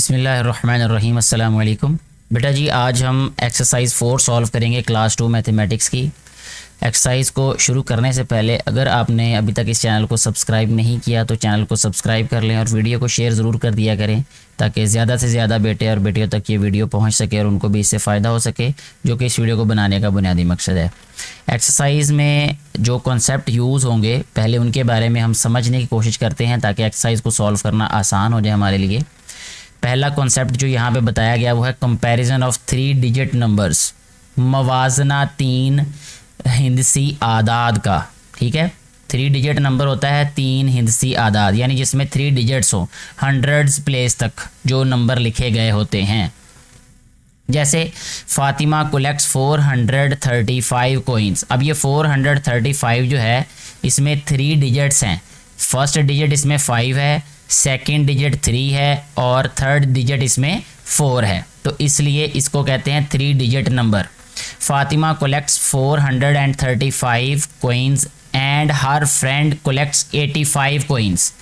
बिस्मिल्लाहिर्रहमानिर्रहीम। अस्सलाम वालेकुम। बेटा जी, आज हम एक्सरसाइज 4 सॉल्व करेंगे क्लास 2 मैथमेटिक्स की। एक्सरसाइज को शुरू करने से पहले अगर आपने अभी तक इस चैनल को सब्सक्राइब नहीं किया तो चैनल को सब्सक्राइब कर लें और वीडियो को शेयर ज़रूर कर दिया करें ताकि ज़्यादा से ज़्यादा बेटे और बेटियों तक ये वीडियो पहुंच सके और उनको भी इससे फ़ायदा हो सके, जो कि इस वीडियो को बनाने का बुनियादी मकसद है। एक्सरसाइज में जो कॉन्सेप्ट यूज़ होंगे पहले उनके बारे में हम समझने की कोशिश करते हैं ताकि एक्सरसाइज को सॉल्व करना आसान हो जाए हमारे लिए। पहला कॉन्सेप्ट जो यहाँ पे बताया गया वो है कंपैरिजन ऑफ 3 डिजिट नंबर्स, मवाजना 3 हिंदसी आदाद का। ठीक है, 3 डिजिट नंबर होता है 3 हिंदसी आदाद, यानी जिसमें 3 डिजिट्स हो, हंड्रेड्स प्लेस तक जो नंबर लिखे गए होते हैं। जैसे फातिमा कलेक्ट्स 435 कोइंस। अब ये 435 जो है इसमें 3 डिजिट्स हैं। फर्स्ट डिजिट इसमें 5 है, सेकेंड डिजिट 3 है और थर्ड डिजिट इसमें 4 है, तो इसलिए इसको कहते हैं 3 digit number. Fatima collects 435 coins and her friend collects 85 coins.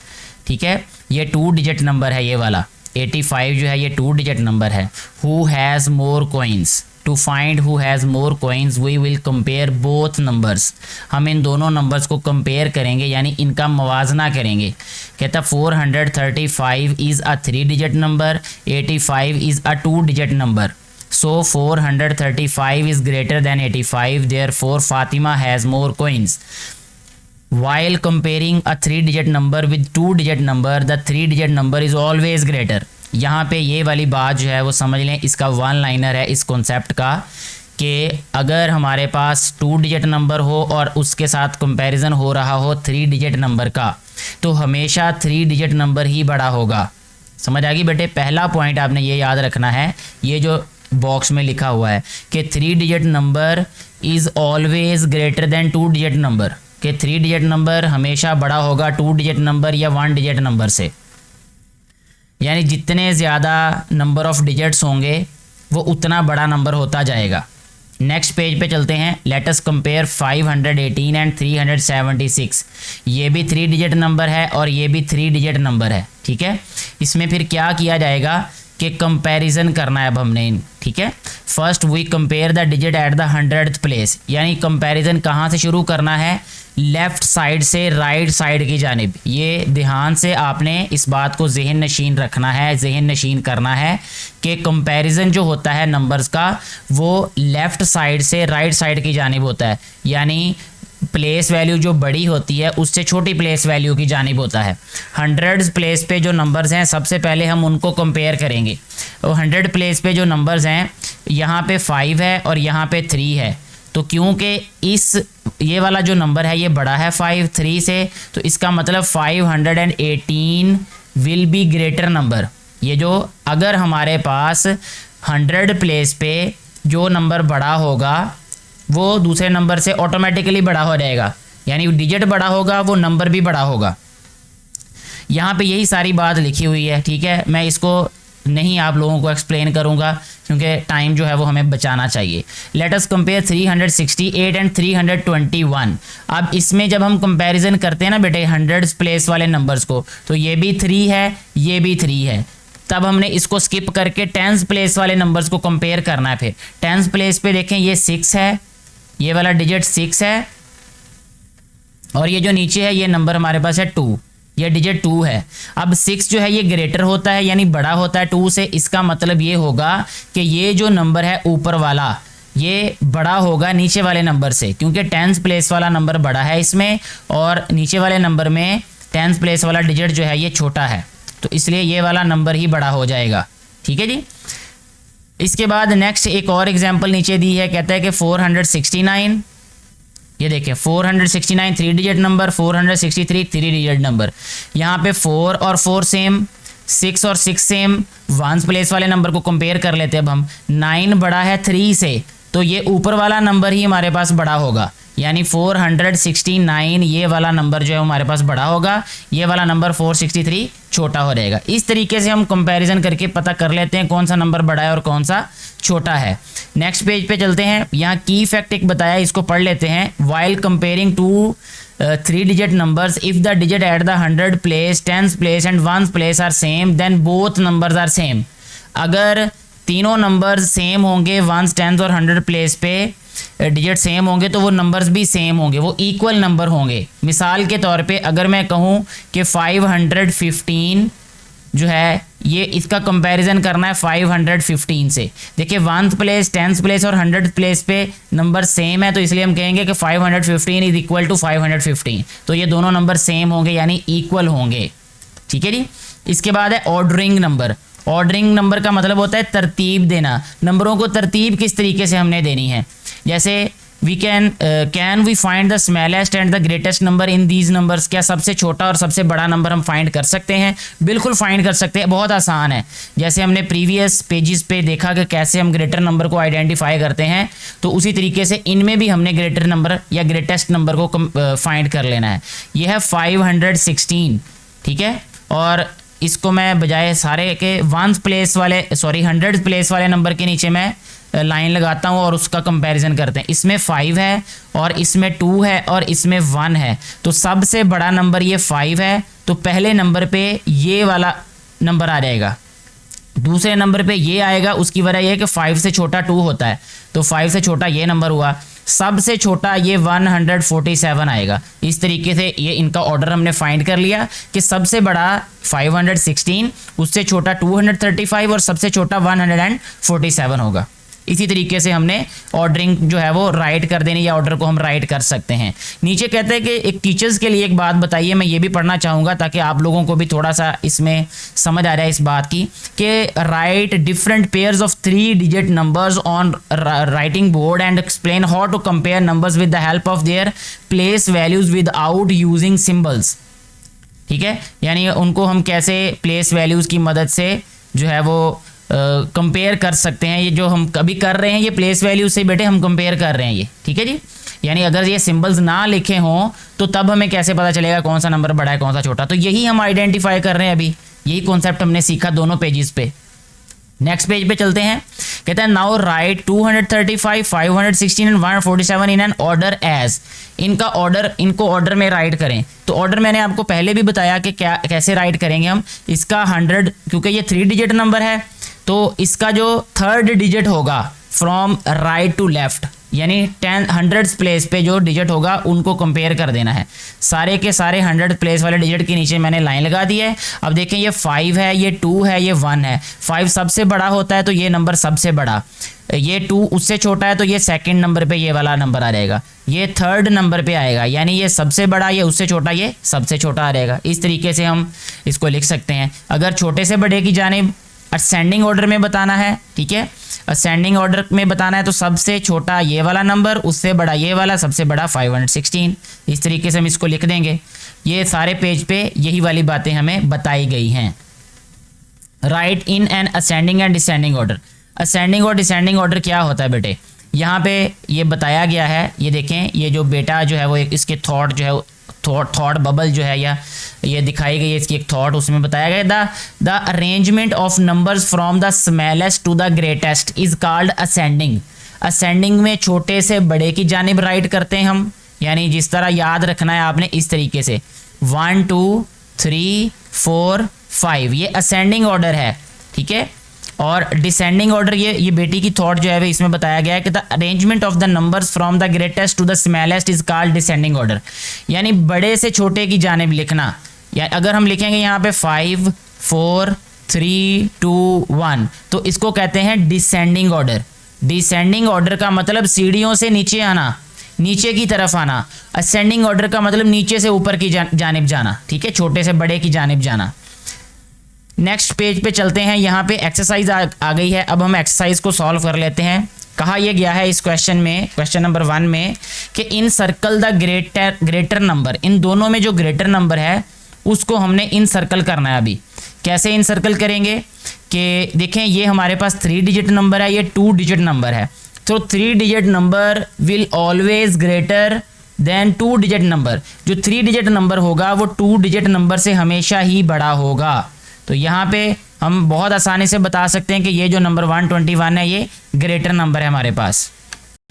ठीक है, ये 2 डिजिट नंबर है, ये वाला 85 जो है ये 2 डिजिट नंबर है। Who has more coins, to find who has more coins we will compare both numbers. हम इन दोनों नंबर्स को कंपेयर करेंगे यानी इनका मवाजना करेंगे। कहता 435 is a 3 digit number, 85 is a 2 digit number. So 435 is greater than 85, therefore Fatima has more coins. While comparing a 3 digit number with 2 digit number, the 3 digit number is always greater. यहाँ पे ये वाली बात जो है वो समझ लें, इसका वन लाइनर है इस कॉन्सेप्ट का कि अगर हमारे पास 2 डिजिट नंबर हो और उसके साथ कंपैरिजन हो रहा हो 3 डिजिट नंबर का, तो हमेशा 3 डिजिट नंबर ही बड़ा होगा। समझ आ गई बेटे? पहला पॉइंट आपने ये याद रखना है, ये जो बॉक्स में लिखा हुआ है कि 3 digit number is always greater than 2 digit number, कि 3 डिजिट नंबर हमेशा बड़ा होगा 2 डिजिट नंबर या 1 डिजिट नंबर से। यानी जितने ज़्यादा नंबर ऑफ़ डिजिट्स होंगे वो उतना बड़ा नंबर होता जाएगा। नेक्स्ट पेज पे चलते हैं। Let us compare 518 and 376। ये भी 3 डिजिट नंबर है और ये भी 3 डिजिट नंबर है। ठीक है, इसमें फिर क्या किया जाएगा कि कंपैरिजन करना है अब हमने। ठीक है, first we compare the digit at the 100th place, यानी कंपैरिजन कहाँ से शुरू करना है? लेफ़्ट साइड से राइट साइड की जानिब। ये ध्यान से आपने इस बात को जहन नशीन रखना है, जहन नशीन करना है कि कंपैरिजन जो होता है नंबर्स का वो लेफ़्ट साइड से राइट साइड की जानिब होता है, यानी प्लेस वैल्यू जो बड़ी होती है उससे छोटी प्लेस वैल्यू की जानिब होता है। 100 प्लेस पे जो नंबर्स हैं सबसे पहले हम उनको कंपेयर करेंगे। और 100 प्लेस पे जो नंबर्स हैं यहाँ पे 5 है और यहाँ पे 3 है, तो क्योंकि ये वाला जो नंबर है ये बड़ा है 3 से, तो इसका मतलब 518 विल बी ग्रेटर नंबर। ये जो अगर हमारे पास 100 प्लेस पे जो नंबर बड़ा होगा वो दूसरे नंबर से ऑटोमेटिकली बड़ा हो जाएगा, यानी डिजिट बड़ा होगा वो नंबर भी बड़ा होगा। यहाँ पे यही सारी बात लिखी हुई है। ठीक है, मैं इसको नहीं आप लोगों को एक्सप्लेन करूँगा क्योंकि टाइम जो है वो हमें बचाना चाहिए। Let us compare 368 and 321। अब इसमें जब हम कंपैरिजन करते हैं ना बेटे 100 प्लेस वाले नंबर्स को, तो ये भी 3 है ये भी 3 है, तब हमने इसको स्किप करके 10th प्लेस वाले नंबर्स को कंपेयर करना है। फिर 10th प्लेस पे देखें ये 6 है, ये वाला डिजिट 6 है और ये जो नीचे है ये नंबर हमारे पास है 2, ये डिजिट 2 है। अब 6 जो है ये ग्रेटर होता है यानी बड़ा होता है 2 से, इसका मतलब ये होगा कि ये जो नंबर है ऊपर वाला ये बड़ा होगा नीचे वाले नंबर से, क्योंकि 10th प्लेस वाला नंबर बड़ा है इसमें और नीचे वाले नंबर में 10th प्लेस वाला डिजिट जो है ये छोटा है, तो इसलिए ये वाला नंबर ही बड़ा हो जाएगा। ठीक है जी। इसके बाद नेक्स्ट एक और एग्जांपल नीचे दी है, कहता है कि 469, ये देखें 469 3 डिजिट नंबर, 463 3 डिजिट नंबर। यहाँ पे 4 और 4 सेम, 6 और 6 सेम। 1 प्लेस वाले नंबर को कंपेयर कर लेते हैं अब हम। 9 बड़ा है 3 से, तो ये ऊपर वाला नंबर ही हमारे पास बड़ा होगा, यानी 469 ये वाला नंबर जो है हमारे पास बड़ा होगा, ये वाला नंबर 463 छोटा हो रहेगा। इस तरीके से हम कंपैरिजन करके पता कर लेते हैं कौन सा नंबर बड़ा है और कौन सा छोटा है। नेक्स्ट पेज पे चलते हैं, यहाँ की फैक्ट एक बताया, इसको पढ़ लेते हैं। While comparing to 3 digit numbers, if the digit at the 100 place, 10th place and 1st place are same, then both numbers are same। अगर तीनों नंबर सेम होंगे 1st, 10th और 100 प्लेस पे डिजिट सेम होंगे तो वो नंबर्स भी same होंगे, वो इक्वल नंबर होंगे। मिसाल के तौर पे अगर मैं कहूँ कि 515 जो है ये इसका कंपैरिजन करना है 515 से, देखिए 1th प्लेस, 10th प्लेस और 100th प्लेस पे नंबर सेम है, तो इसलिए हम कहेंगे कि 515 इज इक्वल टू 515, तो ये दोनों नंबर सेम होंगे यानी इक्वल होंगे। ठीक है जी। इसके बाद है ऑर्डरिंग नंबर। ऑर्डरिंग नंबर का मतलब होता है तरतीब देना, नंबरों को तरतीब किस तरीके से हमने देनी है। जैसे we can we find the smallest and the greatest number in these numbers, क्या सबसे छोटा और सबसे बड़ा नंबर हम फाइंड कर सकते हैं? बिल्कुल फाइंड कर सकते हैं, बहुत आसान है। जैसे हमने प्रीवियस पेजेस पे देखा कि कैसे हम ग्रेटर नंबर को आइडेंटिफाई करते हैं, तो उसी तरीके से इनमें भी हमने ग्रेटर नंबर या ग्रेटेस्ट नंबर को फाइंड कर लेना है। यह है 516, ठीक है। और इसको मैं बजाय सारे के 1th प्लेस वाले 100th प्लेस वाले नंबर के नीचे मैं लाइन लगाता हूँ और उसका कंपैरिजन करते हैं। इसमें 5 है और इसमें 2 है और इसमें 1 है, तो सबसे बड़ा नंबर ये 5 है, तो पहले नंबर पे ये वाला नंबर आ जाएगा, दूसरे नंबर पे ये आएगा। उसकी वजह यह है कि 5 से छोटा 2 होता है, तो 5 से छोटा ये नंबर हुआ, सबसे छोटा ये 147 आएगा। इस तरीके से ये इनका ऑर्डर हमने फाइंड कर लिया कि सबसे बड़ा 516, उससे छोटा 235 और सबसे छोटा 147 होगा। इसी तरीके से हमने ऑर्डरिंग जो है वो राइट कर देनी, या ऑर्डर को हम राइट कर सकते हैं। नीचे कहते हैं कि एक टीचर्स के लिए एक बात बताइए, मैं ये भी पढ़ना चाहूँगा ताकि आप लोगों को भी थोड़ा सा इसमें समझ आ जाए इस बात की कि write different pairs of 3 digit numbers on writing board and explain how to compare numbers with the help of their place values without using symbols. ठीक है, यानी उनको हम कैसे प्लेस वैल्यूज़ की मदद से जो है वो कंपेयर कर सकते हैं। ये जो हम कभी कर रहे हैं ये प्लेस वैल्यू से बेटे हम कंपेयर कर रहे हैं ये, ठीक है जी। यानी अगर ये सिंबल्स ना लिखे हों तो तब हमें कैसे पता चलेगा कौन सा नंबर बड़ा है कौन सा छोटा, तो यही हम आइडेंटिफाई कर रहे हैं अभी, यही कॉन्सेप्ट हमने सीखा दोनों पेजेस पे। नेक्स्ट पेज पे चलते हैं, कहता है now write 235, 516 and 147 in an order as. इनको ऑर्डर में राइट करें। तो ऑर्डर मैंने आपको पहले भी बताया कि क्या कैसे राइट करेंगे हम। इसका 100, क्योंकि ये 3 digit नंबर है, तो इसका जो 3rd digit होगा फ्रॉम राइट टू लेफ्ट, यानी 100th प्लेस पे जो डिजिट होगा उनको कंपेयर कर देना है। सारे के सारे 100th प्लेस वाले डिजिट के नीचे मैंने लाइन लगा दी है। अब देखें ये 5 है, ये 2 है, ये 1 है। 5 सबसे बड़ा होता है तो ये नंबर सबसे बड़ा, ये 2 उससे छोटा है तो ये 2nd नंबर पे ये वाला नंबर आ जाएगा, ये 3rd नंबर पे आएगा, यानी ये सबसे बड़ा, ये उससे छोटा, ये सबसे छोटा आ जाएगा। इस तरीके से हम इसको लिख सकते हैं। अगर छोटे से बड़े की जानिब असेंडिंग ऑर्डर में बताना है, ठीक है, असेंडिंग ऑर्डर में बताना है तो सबसे छोटा ये वाला नंबर, उससे बड़ा ये वाला, सबसे बड़ा 516। इस तरीके से हम इसको लिख देंगे। ये सारे पेज पे यही वाली बातें हमें बताई गई हैं। Right in an ascending and descending order. Ascending और डिसेंडिंग ऑर्डर क्या होता है बेटे, यहाँ पे ये बताया गया है। ये देखें, ये जो बेटा जो है वो इसके थॉट जो है, थॉट बबल जो है या ये दिखाई गई है इसकी एक थॉट, उसमें बताया गया the arrangement of numbers from the smallest to the greatest is called ascending. Ascending में छोटे से बड़े की जानिब राइट करते हैं हम, यानी जिस तरह याद रखना है आपने इस तरीके से 1 2 3 4 5, ये असेंडिंग ऑर्डर है, ठीक है। और डिसेंडिंग ऑर्डर, ये बेटी की थॉट जो है इसमें बताया गया है कि the arrangement of the numbers from the greatest to the smallest is called descending order, यानी बड़े से छोटे की जानिब लिखना। या अगर हम लिखेंगे यहाँ पे 5 4 3 2 1 तो इसको कहते हैं डिसेंडिंग ऑर्डर। डिसेंडिंग ऑर्डर का मतलब सीढ़ियों से नीचे आना, नीचे की तरफ आना। असेंडिंग ऑर्डर का मतलब नीचे से ऊपर की जानिब जाना, ठीक है, छोटे से बड़े की जानिब जाना। नेक्स्ट पेज पे चलते हैं, यहाँ पे एक्सरसाइज आ गई है। अब हम एक्सरसाइज को सॉल्व कर लेते हैं। कहा यह गया है इस क्वेश्चन में, क्वेश्चन नंबर 1 में, कि encircle the greater number, इन दोनों में जो ग्रेटर नंबर है उसको हमने इन सर्कल करना है। अभी कैसे इन सर्कल करेंगे कि देखें, ये हमारे पास 3 digit नंबर है, ये 2 digit नंबर है। तो 3 digit number will always greater than 2 digit number. जो 3 डिजिट नंबर होगा वो 2 डिजिट नंबर से हमेशा ही बड़ा होगा। तो यहाँ पे हम बहुत आसानी से बता सकते हैं कि ये जो नंबर 121 है ये ग्रेटर नंबर है हमारे पास।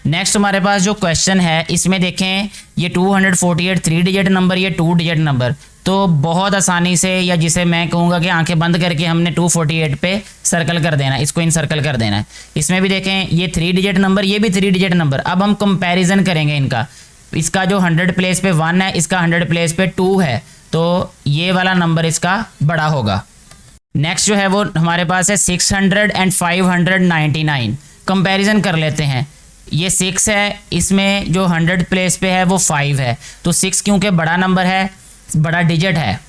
नेक्स्ट हमारे पास जो क्वेश्चन है इसमें देखें, ये 248 3 डिजिट नंबर, ये 2 डिजिट नंबर। तो बहुत आसानी से, या जिसे मैं कहूँगा कि आंखें बंद करके हमने 248 पे सर्कल कर देना है, इसको इन सर्कल कर देना है। इसमें भी देखें ये 3 डिजिट नंबर, ये भी 3 डिजिट नंबर। अब हम कंपैरिजन करेंगे इनका। इसका जो 100 प्लेस पे 1 है, इसका 100 प्लेस पे 2 है, तो ये वाला नंबर इसका बड़ा होगा। नेक्स्ट जो है वो हमारे पास है 600 एंड 599। कंपैरिजन कर लेते हैं। ये 6 है, इसमें जो 100 प्लेस पे है वो 5 है, तो 6 क्योंकि बड़ा नंबर है, बड़ा डिजिट है,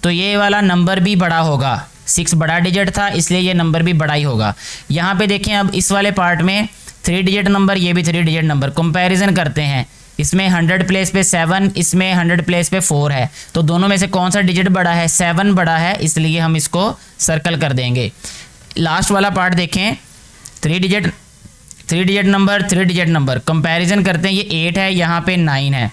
तो ये वाला नंबर भी बड़ा होगा। 6 बड़ा डिजिट था इसलिए ये नंबर भी बड़ा ही होगा। यहाँ पे देखें अब इस वाले पार्ट में 3 डिजिट नंबर, ये भी 3 डिजिट नंबर। कंपैरिजन करते हैं, इसमें 100 प्लेस पे 7, इसमें 100 प्लेस पे 4 है, तो दोनों में से कौन सा डिजिट बड़ा है? 7 बड़ा है, इसलिए हम इसको सर्कल कर देंगे। लास्ट वाला पार्ट देखें, 3 digit number 3 digit number. Comparison करते हैं, ये 8 है, यहाँ पे 9 है,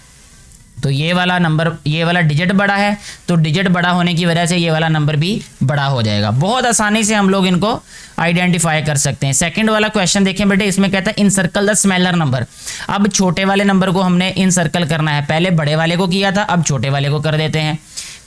तो ये वाला नंबर, ये वाला डिजिट बड़ा है, तो डिजिट बड़ा होने की वजह से ये वाला नंबर भी बड़ा हो जाएगा। बहुत आसानी से हम लोग इनको आइडेंटिफाई कर सकते हैं। सेकंड वाला क्वेश्चन देखें बेटे, इसमें कहता है इन सर्कल द स्मॉलर नंबर। अब छोटे वाले नंबर को हमने इन सर्कल करना है। पहले बड़े वाले को किया था, अब छोटे वाले को कर देते हैं।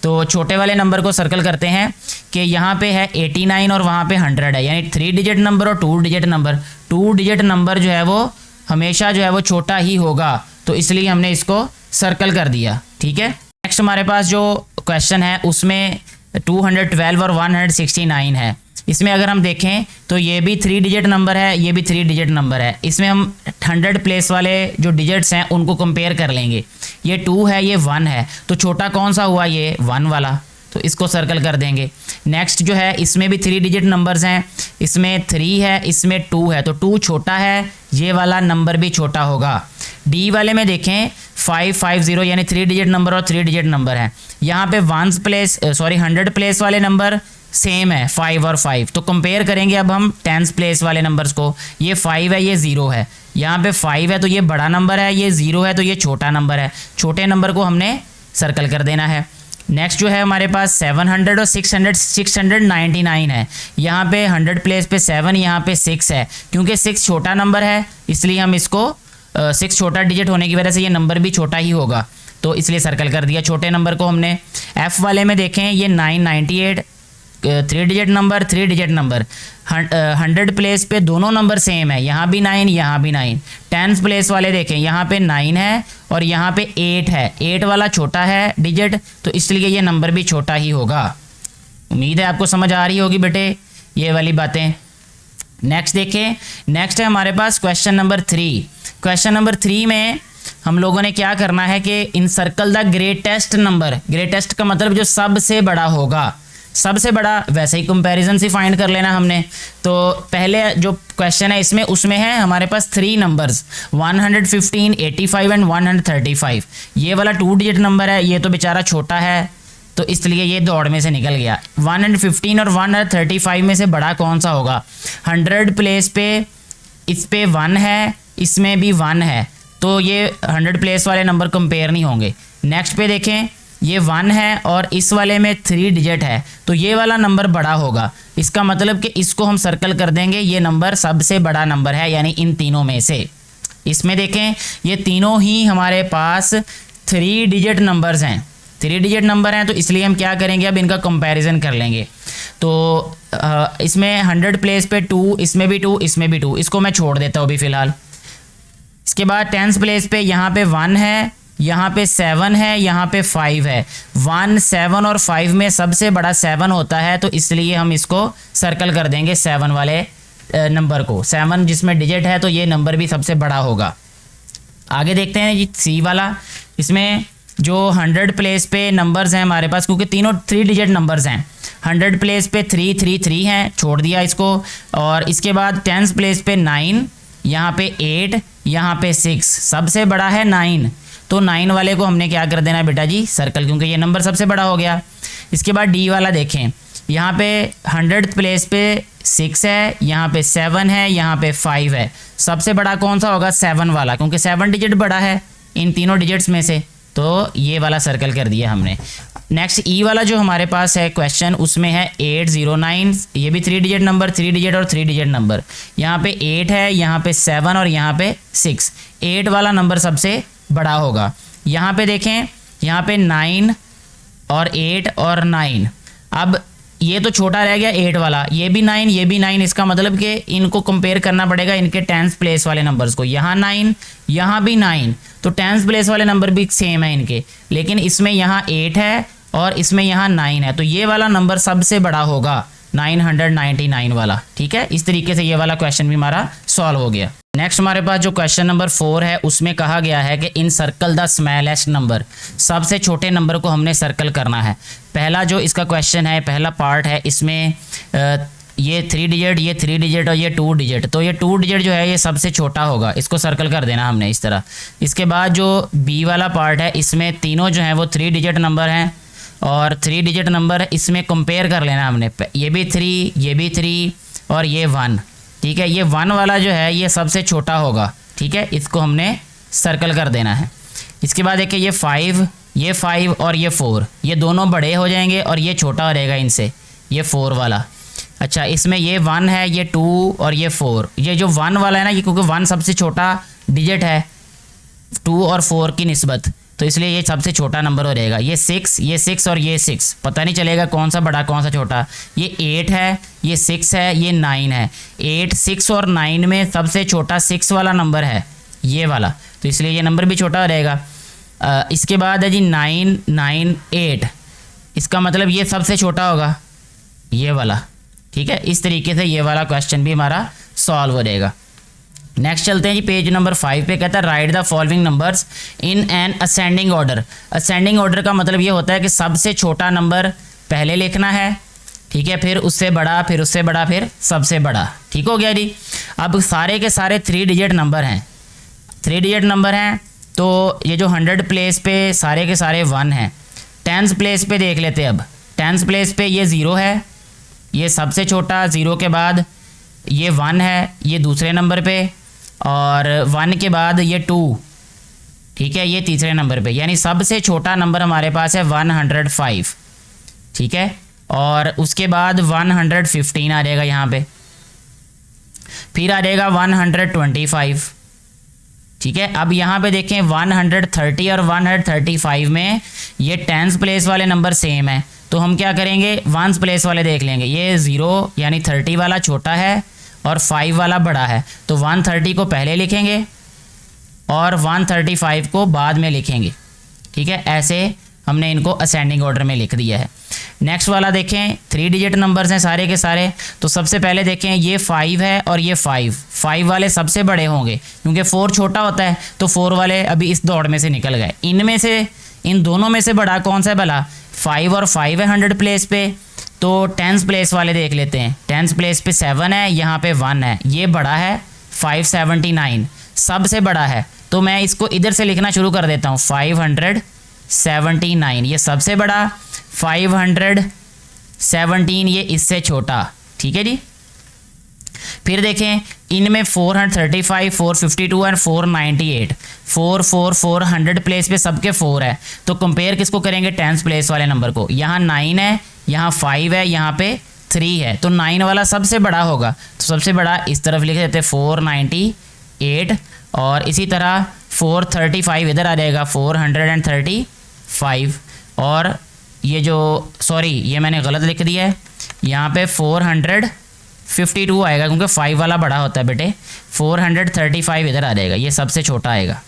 तो छोटे वाले नंबर को सर्कल करते हैं कि यहाँ पे है 89 और वहाँ पे 100 है, यानी 3 डिजिट नंबर और 2 डिजिट नंबर। 2 डिजिट नंबर जो है वो हमेशा जो है वो छोटा ही होगा, तो इसलिए हमने इसको सर्कल कर दिया। ठीक है। नेक्स्ट हमारे पास जो क्वेश्चन है उसमें 212 और 169 है। इसमें अगर हम देखें तो ये भी 3 डिजिट नंबर है, ये भी 3 डिजिट नंबर है। इसमें हम 100 प्लेस वाले जो डिजिट्स हैं उनको कंपेयर कर लेंगे। ये 2 है, ये 1 है, तो छोटा कौन सा हुआ? ये 1 वाला, तो इसको सर्कल कर देंगे। नेक्स्ट जो है इसमें भी 3 डिजिट नंबर्स हैं, इसमें 3 है, इसमें 2 है, तो 2 छोटा है, ये वाला नंबर भी छोटा होगा। डी वाले में देखें 550, यानी 3 डिजिट नंबर और 3 डिजिट नंबर है। यहाँ पे 100 प्लेस वाले नंबर सेम है, 5 और 5, तो कंपेयर करेंगे अब हम 10 प्लेस वाले नंबर्स को। ये 5 है, ये 0 है, यहाँ पे 5 है तो ये बड़ा नंबर है, ये 0 है तो ये छोटा नंबर है। छोटे नंबर को हमने सर्कल कर देना है। नेक्स्ट जो है हमारे पास 700 और 699 है। यहाँ पे 100 प्लेस पे 7, यहाँ पे 6 है, क्योंकि 6 छोटा नंबर है इसलिए हम इसको 6 छोटा डिजिट होने की वजह से ये नंबर भी छोटा ही होगा, तो इसलिए सर्कल कर दिया छोटे नंबर को हमने। एफ वाले में देखें ये 998, 3 digit number 3 digit number. 100 place पे दोनों नंबर सेम है, यहाँ भी 9, यहाँ भी 9। 10 प्लेस वाले देखें, यहाँ पे 9 है और यहाँ पे 8 है। 8 वाला छोटा है डिजिट, तो इसलिए ये नंबर भी छोटा ही होगा। उम्मीद है आपको समझ आ रही होगी बेटे ये वाली बातें। नेक्स्ट देखें, नेक्स्ट है हमारे पास क्वेश्चन नंबर 3। क्वेश्चन नंबर 3 में हम लोगों ने क्या करना है कि encircle the greatest number. Greatest का मतलब जो सबसे बड़ा होगा, सबसे बड़ा, वैसे ही कंपैरिजन से फाइंड कर लेना हमने। तो पहले जो क्वेश्चन है इसमें, उसमें है हमारे पास 3 नंबर्स 115, 85 एंड 135। ये वाला 2 डिजिट नंबर है, ये तो बेचारा छोटा है तो इसलिए ये दौड़ में से निकल गया। 115 और 135 में से बड़ा कौन सा होगा? 100 प्लेस पे इस पे 1 है, इसमें भी 1 है, तो ये 100 प्लेस वाले नंबर कंपेयर नहीं होंगे। नेक्स्ट पे देखें ये 1 है और इस वाले में 3 डिजिट है, तो ये वाला नंबर बड़ा होगा। इसका मतलब कि इसको हम सर्कल कर देंगे, ये नंबर सबसे बड़ा नंबर है, यानी इन तीनों में से। इसमें देखें ये तीनों ही हमारे पास 3 डिजिट नंबर्स हैं, 3 डिजिट नंबर हैं, तो इसलिए हम क्या करेंगे, अब इनका कंपैरिजन कर लेंगे। तो इसमें 100 प्लेस पे 2, इसमें भी 2, इसमें भी 2, इसको मैं छोड़ देता हूँ अभी फ़िलहाल। इसके बाद 10 प्लेस पे यहाँ पे 1 है, यहाँ पे 7 है, यहाँ पे 5 है। 1, 7 और 5 में सबसे बड़ा 7 होता है, तो इसलिए हम इसको सर्कल कर देंगे 7 वाले नंबर को। 7 जिसमें डिजिट है तो ये नंबर भी सबसे बड़ा होगा। आगे देखते हैं जी सी वाला। इसमें जो 100 प्लेस पे नंबर्स हैं हमारे पास, क्योंकि तीनों 3 डिजिट नंबर्स हैं। 100 प्लेस पे 3, 3, 3 हैं, छोड़ दिया इसको। और इसके बाद 10 प्लेस पे 9, यहाँ पे 8, यहाँ पे 6, सबसे बड़ा है 9, तो 9 वाले को हमने क्या कर देना है बेटा जी, सर्कल, क्योंकि ये नंबर सबसे बड़ा हो गया। इसके बाद डी वाला देखें, यहाँ पे 100th प्लेस पे 6 है, यहाँ पे 7 है, यहाँ पे 5 है। सबसे बड़ा कौन सा होगा? 7 वाला, क्योंकि 7 डिजिट बड़ा है इन तीनों डिजिट्स में से, तो ये वाला सर्कल कर दिया हमने। नेक्स्ट ई वाला जो हमारे पास है क्वेश्चन, उसमें है 809, ये भी 3 डिजिट नंबर, 3 डिजिट और 3 डिजिट नंबर। यहाँ पे 8 है, यहाँ पे 7 और यहाँ पे 6। 8 वाला नंबर सबसे बड़ा होगा। यहाँ पे देखें, यहाँ पे 9 और 8 और 9। अब ये तो छोटा रह गया 8 वाला, ये भी 9, ये भी 9। इसका मतलब कि इनको कंपेयर करना पड़ेगा इनके 10th प्लेस वाले नंबर्स को। यहाँ 9, यहाँ भी 9, तो 10th प्लेस वाले नंबर भी सेम है इनके, लेकिन इसमें यहाँ 8 है और इसमें यहाँ 9 है, तो ये वाला नंबर सबसे बड़ा होगा 999 वाला। ठीक है, इस तरीके से ये वाला क्वेश्चन भी हमारा सॉल्व हो गया। नेक्स्ट हमारे पास जो क्वेश्चन नंबर 4 है, उसमें कहा गया है कि encircle the smallest number, सबसे छोटे नंबर को हमने सर्कल करना है। पहला जो इसका क्वेश्चन है, पहला पार्ट है, इसमें ये 3 डिजिट, ये 3 डिजिट और ये 2 डिजिट, तो ये 2 डिजिट जो है ये सबसे छोटा होगा, इसको सर्कल कर देना हमने इस तरह। इसके बाद जो बी वाला पार्ट है, इसमें तीनों जो हैं वो 3 डिजिट नंबर हैं और 3 डिजिट नंबर इसमें कंपेयर कर लेना हमने, ये भी 3, ये भी 3 और ये 1। ठीक है, ये 1 वाला जो है ये सबसे छोटा होगा। ठीक है, इसको हमने सर्कल कर देना है। इसके बाद देखिए ये 5, ये 5 और ये 4, ये दोनों बड़े हो जाएंगे और ये छोटा रहेगा इनसे, ये 4 वाला। अच्छा, इसमें ये 1 है, ये 2 और ये 4। ये जो 1 वाला है ना, ये क्योंकि 1 सबसे छोटा डिजिट है 2 और 4 की निस्बत, तो इसलिए ये सबसे छोटा नंबर हो रहेगा। ये 6 और ये 6, पता नहीं चलेगा कौन सा बड़ा कौन सा छोटा। ये 8 है, ये 6 है, ये 9 है। 8, 6 और 9 में सबसे छोटा 6 वाला नंबर है, ये वाला, तो इसलिए ये नंबर भी छोटा रहेगा। इसके बाद है जी 9, 9, 8, इसका मतलब ये सबसे छोटा होगा, ये वाला। ठीक है, इस तरीके से ये वाला क्वेश्चन भी हमारा सॉल्व हो जाएगा। नेक्स्ट चलते हैं जी पेज नंबर 5 पे। कहता है right the following numbers in an ascending order. Ascending order का मतलब ये होता है कि सबसे छोटा नंबर पहले लिखना है, ठीक है, फिर उससे बड़ा, फिर उससे बड़ा, फिर सबसे बड़ा। ठीक हो गया जी। अब सारे के सारे 3 डिजिट नंबर हैं, 3 डिजिट नंबर हैं, तो ये जो 100 प्लेस पे सारे के सारे 1 हैं। 10th प्लेस पे देख लेते हैं। अब 10th प्लेस पे ये 0 है, ये सबसे छोटा, 0 के बाद ये 1 है, ये दूसरे नंबर पे, और 1 के बाद ये 2, ठीक है, ये तीसरे नंबर पे, यानी सबसे छोटा नंबर हमारे पास है 105। ठीक है, और उसके बाद 115 आ जाएगा यहाँ पे, फिर आ जाएगा 125। ठीक है, अब यहाँ पे देखें 130 और 135 में ये 10th प्लेस वाले नंबर सेम है, तो हम क्या करेंगे, 1st प्लेस वाले देख लेंगे। ये 0 यानी 30 वाला छोटा है और 5 वाला बड़ा है, तो 130 को पहले लिखेंगे और 135 को बाद में लिखेंगे। ठीक है, ऐसे हमने इनको असेंडिंग ऑर्डर में लिख दिया है। नेक्स्ट वाला देखें, 3 डिजिट नंबर्स हैं सारे के सारे, तो सबसे पहले देखें ये 5 है और ये 5 वाले सबसे बड़े होंगे, क्योंकि 4 छोटा होता है, तो 4 वाले अभी इस दौड़ में से निकल गए। इनमें से, इन दोनों में से बड़ा कौन सा है भला? 5 और 5 है 100 प्लेस पे, तो 10th प्लेस वाले देख लेते हैं। 10th प्लेस पे 7 है, यहाँ पे 1 है, ये बड़ा है 579, सबसे बड़ा है, तो मैं इसको इधर से लिखना शुरू कर देता हूँ। 579 ये सबसे बड़ा, 517 ये इससे छोटा। ठीक है जी। फिर देखें इनमें 435, 452 और 498, 4 प्लेस पे सबके 4 है, तो कंपेयर किसको करेंगे? 10th प्लेस वाले नंबर को। यहाँ 9 है, यहाँ 5 है, यहाँ पे 3 है, तो 9 वाला सबसे बड़ा होगा, तो सबसे बड़ा इस तरफ लिख देते 498, और इसी तरह 435 इधर आ जाएगा 435, और ये जो ये मैंने गलत लिख दिया है, यहाँ पे 452 आएगा, क्योंकि 5 वाला बड़ा होता है बेटे। 435 इधर आ जाएगा, ये सबसे छोटा आएगा।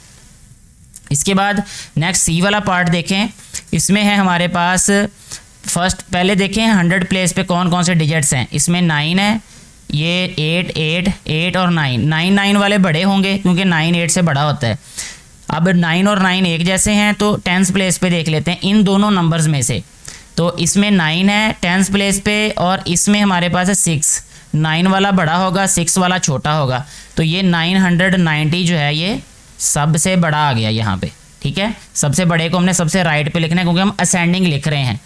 इसके बाद नेक्स्ट सी वाला पार्ट देखें, इसमें है हमारे पास फर्स्ट, पहले देखें 100 प्लेस पे कौन कौन से डिजिट्स हैं। इसमें 9 है, ये 8 और 9 वाले बड़े होंगे, क्योंकि 9 8 से बड़ा होता है। अब 9 और 9 एक जैसे हैं, तो 10th प्लेस पे देख लेते हैं इन दोनों नंबर्स में से, तो इसमें 9 है 10th प्लेस पे, और इसमें हमारे पास है 6। 9 वाला बड़ा होगा, 6 वाला छोटा होगा, तो ये 990 जो है ये सबसे बड़ा आ गया यहाँ पे। ठीक है, सबसे बड़े को हमने सबसे राइट पे लिखना है, क्योंकि हम असेंडिंग लिख रहे हैं।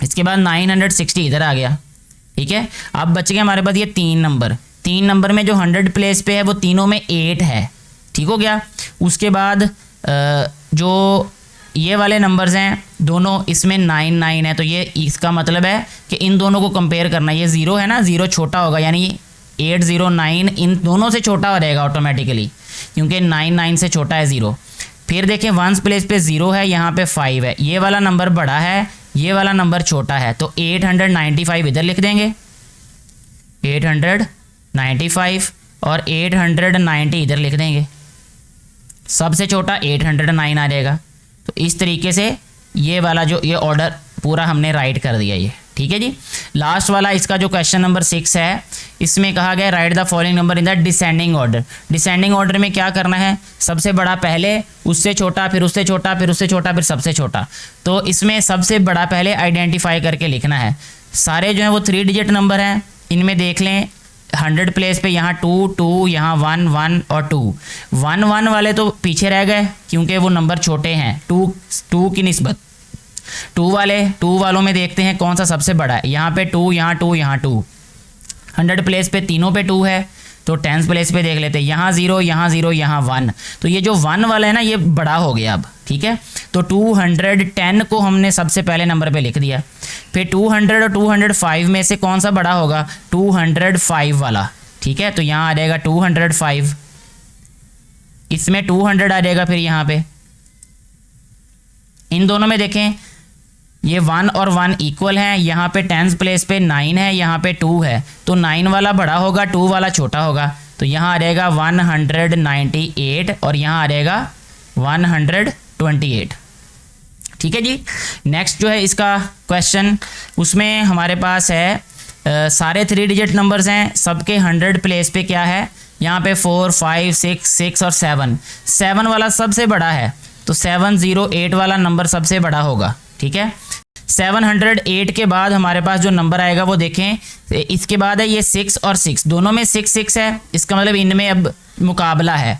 इसके बाद 960 इधर आ गया, ठीक है। अब बच गया हमारे पास ये 3 नंबर में जो 100 प्लेस पे है वो तीनों में 8 है, ठीक हो गया। उसके बाद जो ये वाले नंबर्स हैं दोनों, इसमें 9 है, तो ये इसका मतलब है कि इन दोनों को कंपेयर करना। ये 0 है ना, 0 छोटा होगा, यानी 8 0 9 इन दोनों से छोटा हो जाएगा ऑटोमेटिकली, क्योंकि 9 से छोटा है 0। फिर देखें 1 प्लेस पे 0 है, यहाँ पे 5 है, ये वाला नंबर बड़ा है, ये वाला नंबर छोटा है, तो 895 इधर लिख देंगे, 895 और 890 इधर लिख देंगे। सबसे छोटा 809 आ जाएगा। तो इस तरीके से ये वाला जो ये ऑर्डर पूरा हमने राइट कर दिया ये, ठीक है जी। लास्ट वाला इसका जो क्वेश्चन नंबर 6 है, इसमें कहा गया right the following number in the descending order. Descending order में क्या करना है, सबसे बड़ा पहले, उससे छोटा, फिर उससे छोटा, फिर उससे छोटा, फिर सबसे छोटा। तो इसमें सबसे बड़ा पहले आइडेंटिफाई करके लिखना है। सारे जो है वो 3 डिजिट नंबर हैं, इनमें देख लें 100 प्लेस पे यहाँ 2 2, यहाँ 1 1 और 2। 1 1 वाले तो पीछे रह गए क्योंकि वो नंबर छोटे हैं 2 की निस्बत। 2 वालों में देखते हैं कौन सा सबसे बड़ा है। यहाँ पे 2, यहाँ 2, यहाँ 2। 100 प्लेस पे तीनों पे 2 है, तो 10 प्लेस पे देख लेते हैं, यहाँ 0, यहाँ 0, यहाँ 1। तो ये जो 1 वाला है ना, ये बड़ा हो गया अब, ठीक है। तो 210 को हमने सबसे पहले नंबर पे लिख दिया। फिर 200 और 205 में से कौन सा बड़ा होगा, 205 वाला, ठीक है। तो यहाँ आ जाएगा 205, इसमें 200 आ जाएगा। फिर यहाँ पे इन दोनों में देखें, ये 1 और 1 इक्वल हैं, यहाँ पे 10 प्लेस पे 9 है, यहाँ पे 2 है, तो 9 वाला बड़ा होगा, 2 वाला छोटा होगा। तो यहाँ आ जाएगा 198 और यहाँ आ जाएगा 128, ठीक है जी। नेक्स्ट जो है इसका क्वेश्चन, उसमें हमारे पास है सारे 3 डिजिट नंबर्स हैं, सबके 100 प्लेस पे क्या है, यहाँ पे 4 5 6 और 7 वाला सबसे बड़ा है, तो 708 वाला नंबर सबसे बड़ा होगा, ठीक है। 708 के बाद हमारे पास जो नंबर आएगा वो देखें, इसके बाद है ये 6 और 6, दोनों में 6 6 है, इसका मतलब इनमें अब मुकाबला है,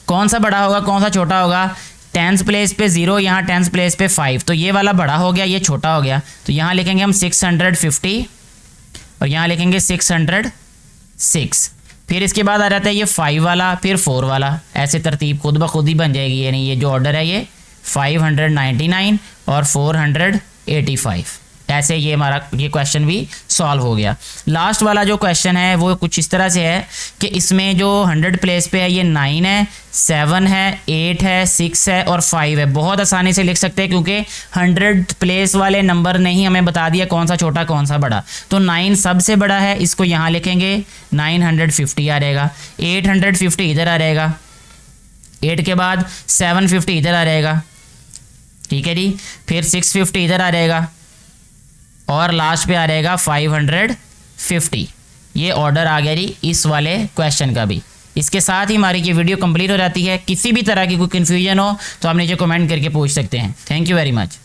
कौन सा बड़ा होगा कौन सा छोटा होगा। 10 प्लेस पे 0, यहाँ 10 प्लेस पे 5, तो ये वाला बड़ा हो गया, ये छोटा हो गया। तो यहाँ लिखेंगे हम 650 और यहाँ लिखेंगे 606। फिर इसके बाद आ जाता है ये 5 वाला, फिर 4 वाला, ऐसे तरतीब खुद ब खुद ही बन जाएगी, यानी ये जो ऑर्डर है ये 599 और 485। ऐसे ये हमारा ये क्वेश्चन भी सॉल्व हो गया। लास्ट वाला जो क्वेश्चन है वो कुछ इस तरह से है कि इसमें जो 100 प्लेस पे है ये 9 है, 7 है, 8 है, 6 है और 5 है। बहुत आसानी से लिख सकते हैं क्योंकि 100 प्लेस वाले नंबर ने ही हमें बता दिया कौन सा छोटा कौन सा बड़ा। तो 9 सबसे बड़ा है, इसको यहाँ लिखेंगे 950 आ जाएगा, 850 इधर आ जाएगा, 8 के बाद 750 इधर आ जाएगा, ठीक है जी। फिर 650 इधर आ जाएगा और लास्ट पे आ जाएगा 550। ये ऑर्डर आ गया जी इस वाले क्वेश्चन का भी। इसके साथ ही हमारी ये वीडियो कंप्लीट हो जाती है। किसी भी तरह की कोई कन्फ्यूजन हो तो आप नीचे कमेंट करके पूछ सकते हैं। Thank you very much.